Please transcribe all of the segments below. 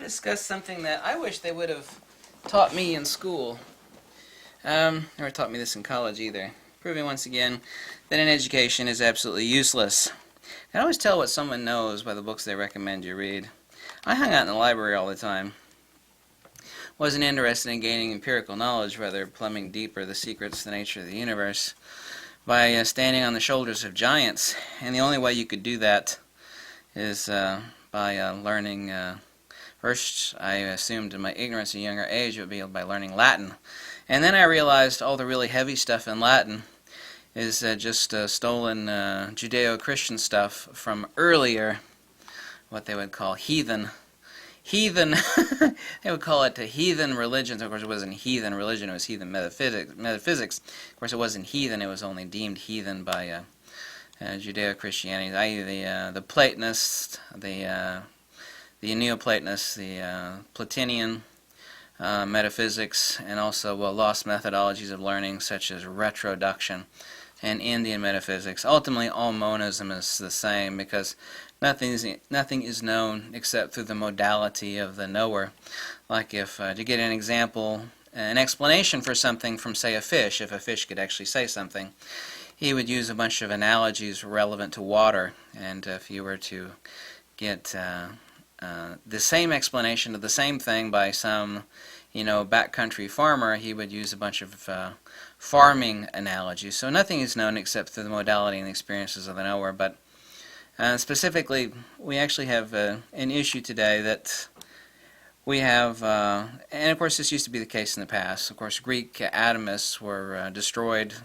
discuss something that I wish they would have taught me in school. Never taught me this in college either. Proving once again that an education is absolutely useless. I can always tell what someone knows by the books they recommend you read. I hung out in the library all the time. Wasn't interested in gaining empirical knowledge, rather plumbing deeper the secrets of the nature of the universe by standing on the shoulders of giants. And the only way you could do that is by learning. First, I assumed in my ignorance at a younger age it would be by learning Latin. And then I realized all the really heavy stuff in Latin is just stolen Judeo-Christian stuff from earlier, what they would call heathen, they would call it heathen religions. Of course, it wasn't heathen religion, it was heathen metaphysics. Of course, it wasn't heathen, it was only deemed heathen by Judeo-Christianity, i.e. the Platonists, the Neoplatonists, the Platinian metaphysics, and also lost methodologies of learning such as retroduction and Indian metaphysics. Ultimately, all monism is the same because nothing is known except through the modality of the knower. Like if to get an example, an explanation for something from, say, a fish, if a fish could actually say something, he would use a bunch of analogies relevant to water. And if you were to get the same explanation of the same thing by some, backcountry farmer, he would use a bunch of farming analogies. So nothing is known except through the modality and the experiences of the knower. But specifically, we actually have an issue today that we have, and of course this used to be the case in the past. Of course, Greek atomists were destroyed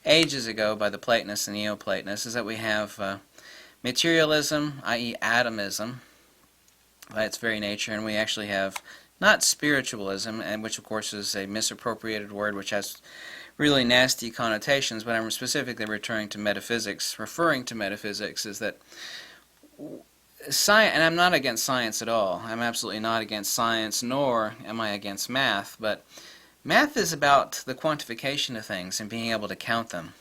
ages ago by the Platonists and Neoplatonists, is that we have materialism, i.e. atomism, by its very nature, and we actually have not spiritualism, and which of course is a misappropriated word which has really nasty connotations, but I'm specifically referring to metaphysics, is that science, and I'm not against science at all. I'm absolutely not against science, nor am I against math, but math is about the quantification of things and being able to count them.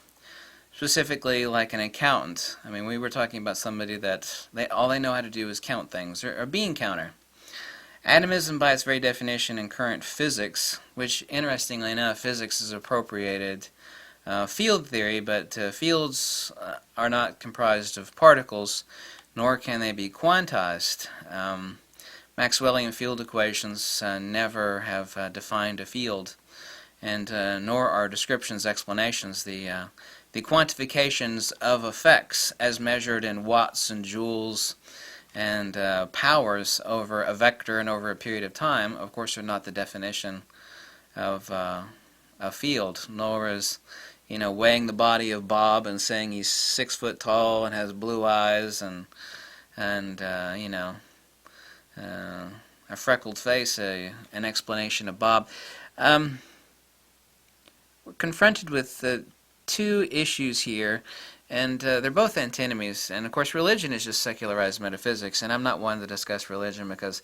Specifically, like an accountant. I mean, we were talking about somebody that all they know how to do is count things, or a bean counter. Atomism, by its very definition in current physics, which, interestingly enough, physics is appropriated field theory, but fields are not comprised of particles, nor can they be quantized. Maxwellian field equations never have defined a field, and nor are descriptions explanations. The quantifications of effects as measured in watts and joules and powers over a vector and over a period of time, of course, are not the definition of a field, nor is, weighing the body of Bob and saying he's 6 foot tall and has blue eyes and a freckled face, an explanation of Bob. We're confronted with two issues here, and they're both antinomies. And of course, religion is just secularized metaphysics, and I'm not one to discuss religion because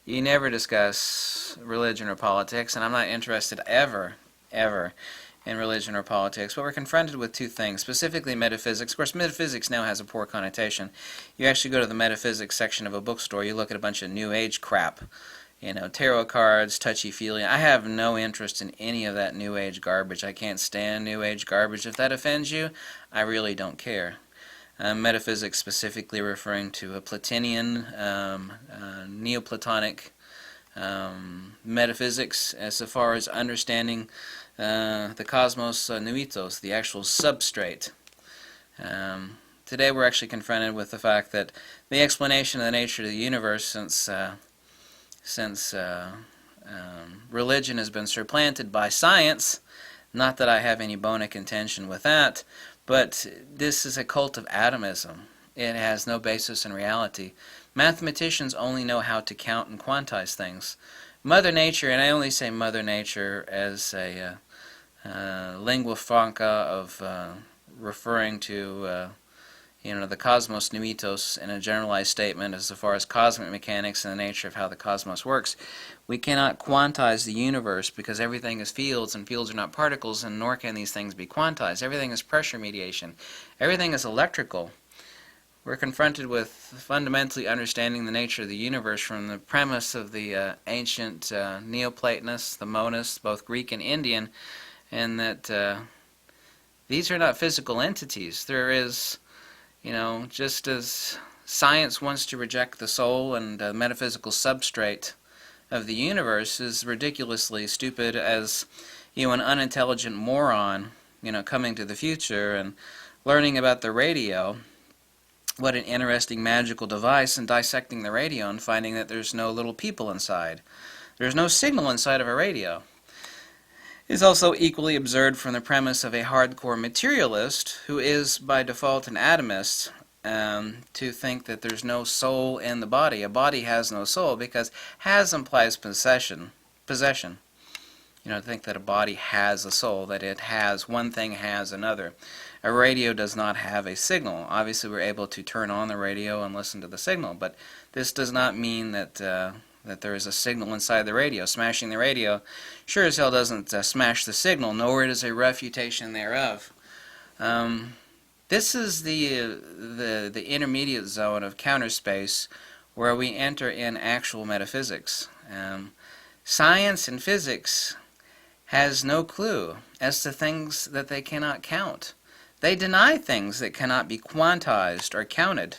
you never discuss religion or politics, and I'm not interested ever in religion or politics. But we're confronted with two things, specifically metaphysics. Of course, metaphysics now has a poor connotation. You actually go to the metaphysics section of a bookstore, you look at a bunch of New Age crap. Tarot cards, touchy-feely. I have no interest in any of that New Age garbage. I can't stand New Age garbage. If that offends you, I really don't care. Metaphysics specifically referring to a Platinian, Neoplatonic metaphysics as far as understanding the cosmos nuitos, the actual substrate. Today we're actually confronted with the fact that the explanation of the nature of the universe, since religion has been supplanted by science, not that I have any bone of contention with that, but this is a cult of atomism. It has no basis in reality. Mathematicians only know how to count and quantize things. Mother Nature, and I only say Mother Nature as a lingua franca of referring to the cosmos nuitos in a generalized statement as far as cosmic mechanics and the nature of how the cosmos works. We cannot quantize the universe because everything is fields, and fields are not particles, and nor can these things be quantized. Everything is pressure mediation. Everything is electrical. we're confronted with fundamentally understanding the nature of the universe from the premise of the ancient Neoplatonists, the monists, both Greek and Indian, and that these are not physical entities. There is, just as science wants to reject the soul and the metaphysical substrate of the universe is ridiculously stupid as, an unintelligent moron, coming to the future and learning about the radio. What an interesting magical device, and dissecting the radio and finding that there's no little people inside. There's no signal inside of a radio. It's also equally absurd from the premise of a hardcore materialist who is by default an atomist to think that there's no soul in the body. A body has no soul because has implies possession. To think that a body has a soul, that it has one thing has another. A radio does not have a signal. Obviously, we're able to turn on the radio and listen to the signal, but this does not mean that that there is a signal inside the radio. Smashing the radio sure as hell doesn't smash the signal, nor it is a refutation thereof. This is the intermediate zone of counter space where we enter in actual metaphysics. Science and physics has no clue as to things that they cannot count. They deny things that cannot be quantized or counted.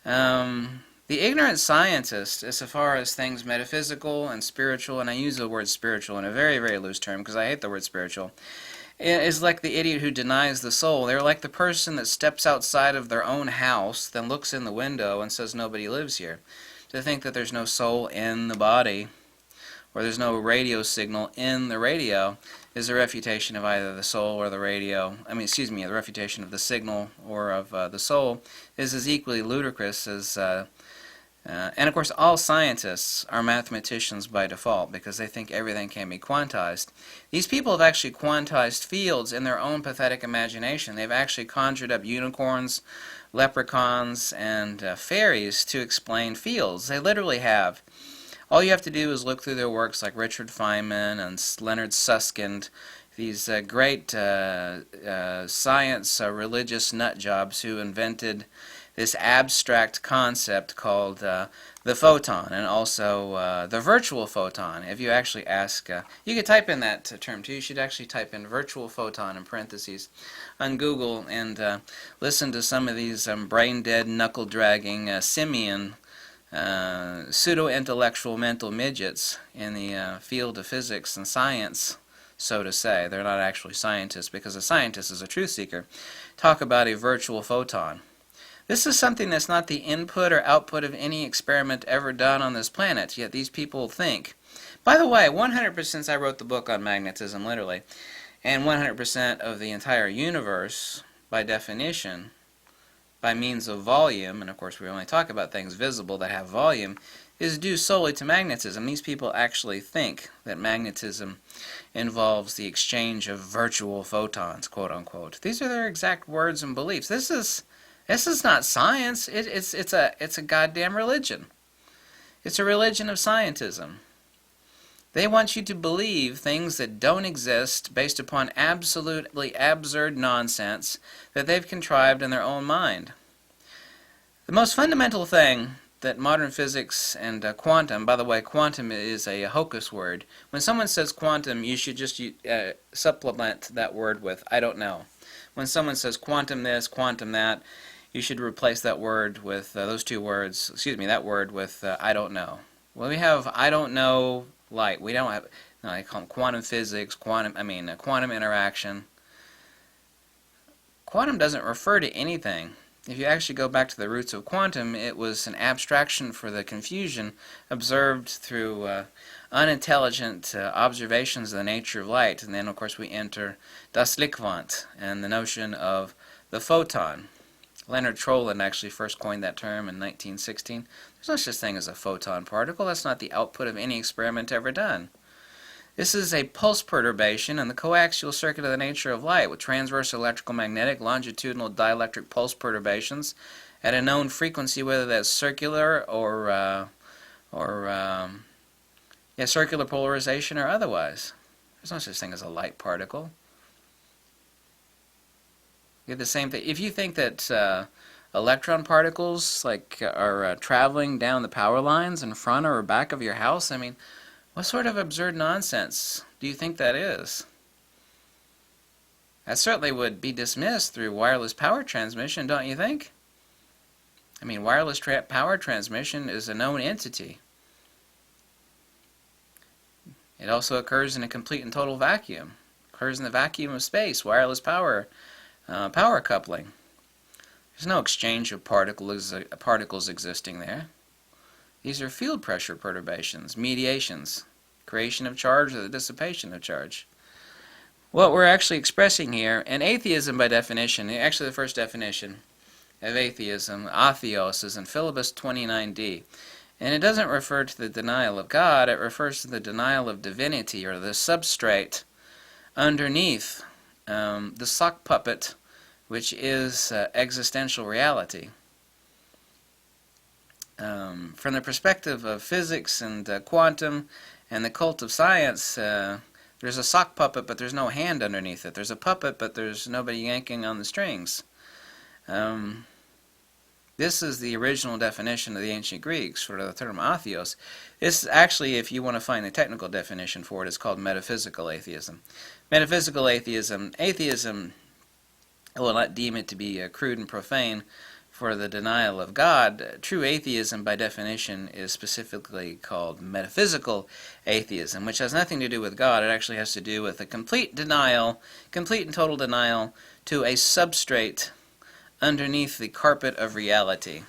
The ignorant scientist, as far as things metaphysical and spiritual, and I use the word spiritual in a very, very loose term because I hate the word spiritual, is like the idiot who denies the soul. They're like the person that steps outside of their own house, then looks in the window and says nobody lives here. To think that there's no soul in the body, or there's no radio signal in the radio, is a refutation of either the soul or the radio. The refutation of the signal or of the soul is as equally ludicrous as... and of course, all scientists are mathematicians by default because they think everything can be quantized. These people have actually quantized fields in their own pathetic imagination. They've actually conjured up unicorns, leprechauns, and fairies to explain fields. They literally have. All you have to do is look through their works like Richard Feynman and Leonard Susskind, these great science religious nutjobs who invented this abstract concept called the photon, and also the virtual photon. If you actually ask, you could type in that term too. You should actually type in virtual photon in parentheses on Google and listen to some of these brain-dead, knuckle-dragging, simian pseudo-intellectual mental midgets in the field of physics and science, so to say. They're not actually scientists because a scientist is a truth seeker. Talk about a virtual photon. This is something that's not the input or output of any experiment ever done on this planet, yet these people think. By the way, 100% since I wrote the book on magnetism, literally, and 100% of the entire universe, by definition, by means of volume, and of course we only talk about things visible that have volume, is due solely to magnetism. These people actually think that magnetism involves the exchange of virtual photons, quote unquote. These are their exact words and beliefs. This is not science. It's a goddamn religion. It's a religion of scientism. They want you to believe things that don't exist based upon absolutely absurd nonsense that they've contrived in their own mind. The most fundamental thing that modern physics and quantum, by the way, quantum is a hocus word. When someone says quantum, you should just supplement that word with I don't know. When someone says quantum this, quantum that, you should replace that word with that word with I don't know. Well, we have I don't know light. We don't have, no, I call them quantum physics, quantum interaction. Quantum doesn't refer to anything. If you actually go back to the roots of quantum, it was an abstraction for the confusion observed through unintelligent observations of the nature of light. And then, of course, we enter das Lichtwand and the notion of the photon. Leonard Troland actually first coined that term in 1916. There's no such thing as a photon particle. That's not the output of any experiment ever done. This is a pulse perturbation in the coaxial circuit of the nature of light with transverse electrical magnetic longitudinal dielectric pulse perturbations at a known frequency, whether that's circular or circular polarization or otherwise. There's no such thing as a light particle. You get the same thing. If you think that electron particles like are traveling down the power lines in front or back of your house? I mean, what sort of absurd nonsense do you think that is? That certainly would be dismissed through wireless power transmission, don't you think? I mean, wireless power transmission is a known entity. It also occurs in a complete and total vacuum. It occurs in the vacuum of space, wireless power coupling. There's no exchange of particles existing there. These are field pressure perturbations, mediations, creation of charge or the dissipation of charge. What we're actually expressing here, and atheism by definition, actually the first definition of atheism, atheos, is in Philebus 29d. And it doesn't refer to the denial of God, it refers to the denial of divinity, or the substrate underneath the sock puppet, which is existential reality. From the perspective of physics and quantum and the cult of science, there's a sock puppet, but there's no hand underneath it. There's a puppet, but there's nobody yanking on the strings. This is the original definition of the ancient Greeks for the term atheos. This actually, if you want to find the technical definition for it, is called metaphysical atheism. Metaphysical atheism, I will not deem it to be crude and profane for the denial of God. True atheism, by definition, is specifically called metaphysical atheism, which has nothing to do with God. It actually has to do with a complete denial, complete and total denial to a substrate underneath the carpet of reality.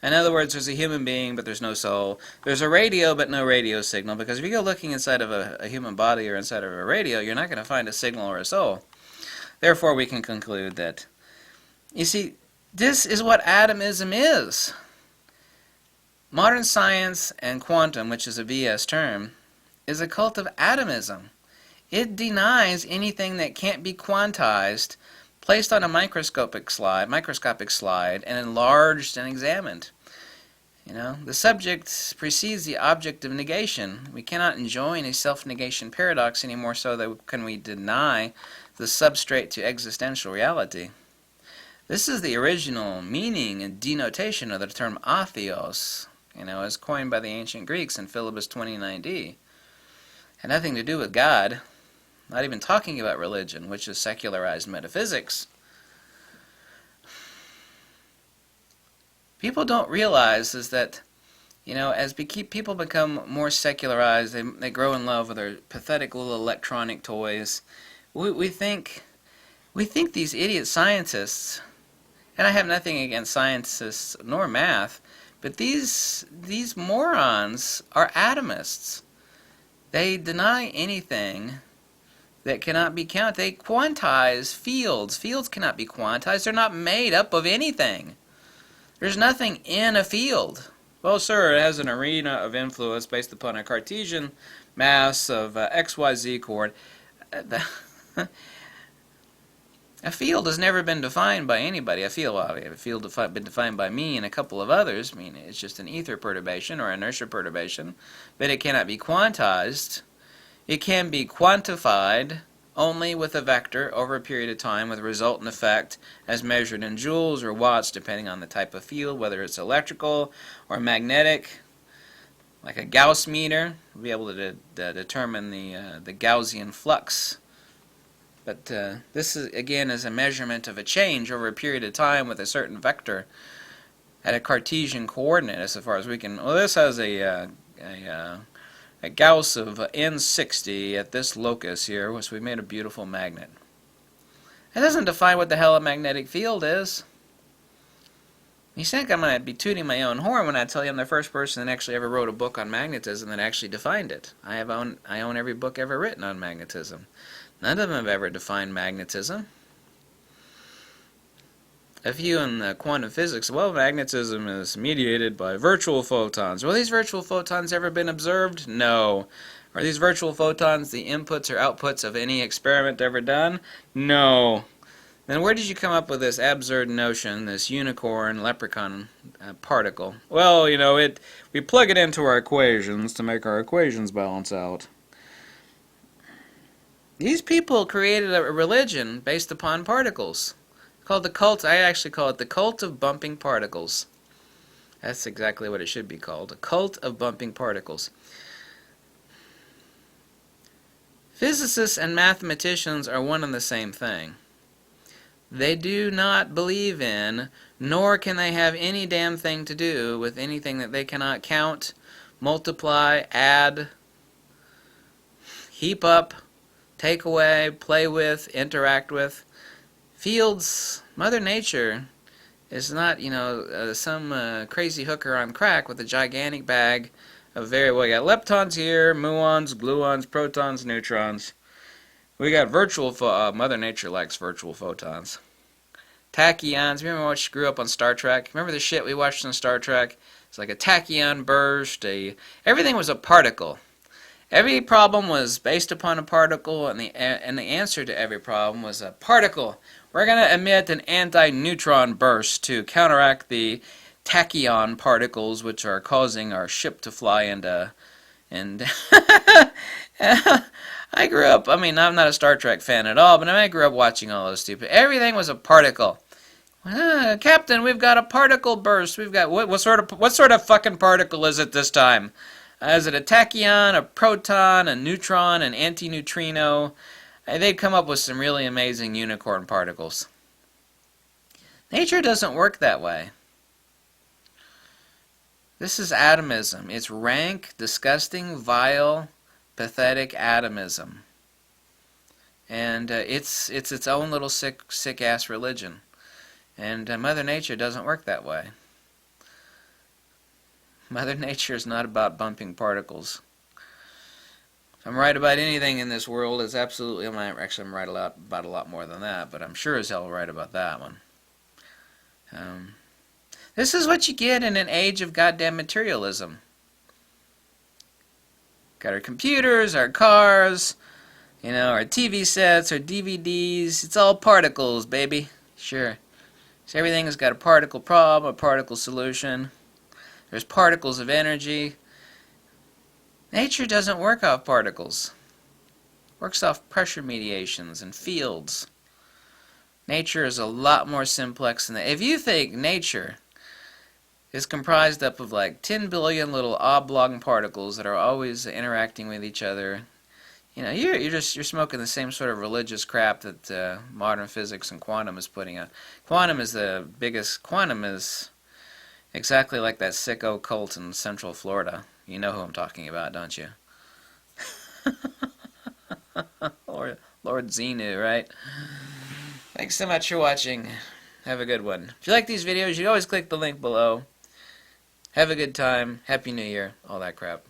In other words, there's a human being, but there's no soul. There's a radio, but no radio signal, because if you go looking inside of a human body or inside of a radio, you're not going to find a signal or a soul. Therefore, we can conclude that, you see, this is what atomism is. Modern science and quantum, which is a BS term, is a cult of atomism. It denies anything that can't be quantized, placed on a microscopic slide, and enlarged and examined. You know, the subject precedes the object of negation. We cannot enjoin a self-negation paradox any more so that can we deny the substrate to existential reality. This is the original meaning and denotation of the term atheos, as coined by the ancient Greeks in Philebus 29d. Had nothing to do with God, not even talking about religion, which is secularized metaphysics. People don't realize is that, as people become more secularized, they grow in love with their pathetic little electronic toys. We think these idiot scientists, and I have nothing against scientists nor math, but these morons are atomists. They deny anything that cannot be counted. They quantize fields. Fields cannot be quantized. They're not made up of anything. There's nothing in a field. Well, sir, it has an arena of influence based upon a Cartesian mass of XYZ coordinate. A field has never been defined by anybody. A field been defined by me and a couple of others. I mean, it's just an ether perturbation or inertia perturbation, but it cannot be quantized. It can be quantified only with a vector over a period of time with a resultant effect as measured in joules or watts, depending on the type of field, whether it's electrical or magnetic. Like a Gauss meter, we'll be able to determine the Gaussian flux. But this is again is a measurement of a change over a period of time with a certain vector at a Cartesian coordinate, as far as we can. Well, this has a Gauss of N60 at this locus here, which we made a beautiful magnet. It doesn't define what the hell a magnetic field is. You think I might be tooting my own horn when I tell you I'm the first person that actually ever wrote a book on magnetism that actually defined it. I own every book ever written on magnetism. None of them have ever defined magnetism. A few in quantum physics, well, magnetism is mediated by virtual photons. Well, these virtual photons ever been observed? No. Are these virtual photons the inputs or outputs of any experiment ever done? No. Then where did you come up with this absurd notion, this unicorn leprechaun particle? Well, we plug it into our equations to make our equations balance out. These people created a religion based upon particles. Called the cult. I actually call it the cult of bumping particles. That's exactly what it should be called. A cult of bumping particles. Physicists and mathematicians are one and the same thing. They do not believe in, nor can they have any damn thing to do with anything that they cannot count, multiply, add, heap up, take away, play with, interact with. Fields, Mother Nature is not, some crazy hooker on crack with a gigantic bag of well, you got leptons here, muons, gluons, protons, neutrons. We got Mother Nature likes virtual photons. Tachyons. Remember what you grew up on Star Trek? Remember the shit we watched on Star Trek? It's like a tachyon burst. Everything was a particle. Every problem was based upon a particle, and the answer to every problem was a particle. We're going to emit an anti-neutron burst to counteract the tachyon particles, which are causing our ship to fly into. And I grew up, I'm not a Star Trek fan at all, but I grew up watching all those stupid. Everything was a particle. Captain, we've got a particle burst. We've got what sort of fucking particle is it this time? Is it a tachyon, a proton, a neutron, an antineutrino? They'd come up with some really amazing unicorn particles. Nature doesn't work that way. This is atomism. It's rank, disgusting, vile, pathetic atomism. And it's its own little sick ass religion. And Mother Nature doesn't work that way. Mother Nature is not about bumping particles. If I'm right about anything in this world, it's absolutely, I'm right about a lot more than that, but I'm sure as hell right about that one. This is what you get in an age of goddamn materialism. Got our computers, our cars, our TV sets, our DVDs. It's all particles, baby. Sure. So everything has got a particle problem, a particle solution. There's particles of energy. Nature doesn't work off particles. It works off pressure mediations and fields. Nature is a lot more complex than that. If you think nature is comprised up of like 10 billion little oblong particles that are always interacting with each other, you're smoking the same sort of religious crap that modern physics and quantum is putting out. Quantum is exactly like that sicko cult in Central Florida. You know who I'm talking about, don't you? Lord Xenu, right? Thanks so much for watching. Have a good one. If you like these videos, you always click the link below. Have a good time. Happy New Year. All that crap.